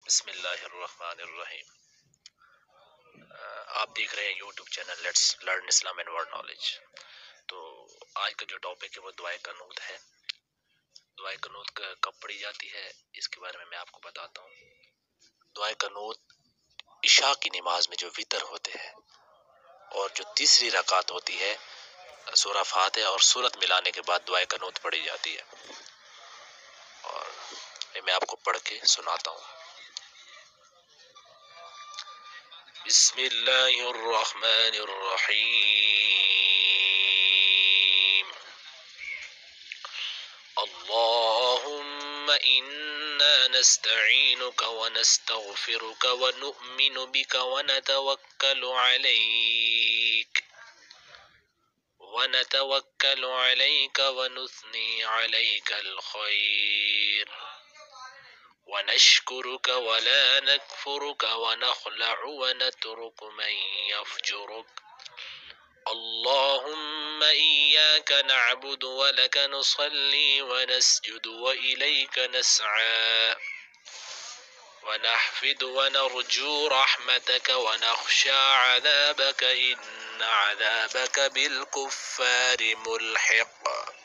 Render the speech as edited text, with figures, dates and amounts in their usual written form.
بسم اللہ الرحمن الرحیم۔ آپ دیکھ رہے ہیں YouTube channel let's learn Islam and world knowledge. تو آج کا جو ٹاپک ہے وہ دعائے قنوت ہے۔ دعائے قنوت کب پڑھی جاتی ہے اس کے بارے میں آپ کو بتاتا ہوں۔ دعائے قنوت عشاء کی نماز میں جو وتر ہوتے ہیں اور جو تیسری رکعت ہوتی ہے سورہ فاتحہ اور سورت ملانے کے بعد دعائے قنوت پڑھی جاتی ہے، اور میں آپ کو پڑھ کے سناتا ہوں۔ بسم اللہ الرحمن الرحیم۔ اللہم انا نستعینک ونستغفرک ونؤمن بک ونتوکل علیک ونثنی علیک الخیر ونشكرك ولا نكفرك ونخلع ونترك من يفجرك اللهم إياك نعبد ولك نصلي ونسجد وإليك نسعى ونحفد ونرجو رحمتك ونخشى عذابك إن عذابك بالكفار ملحق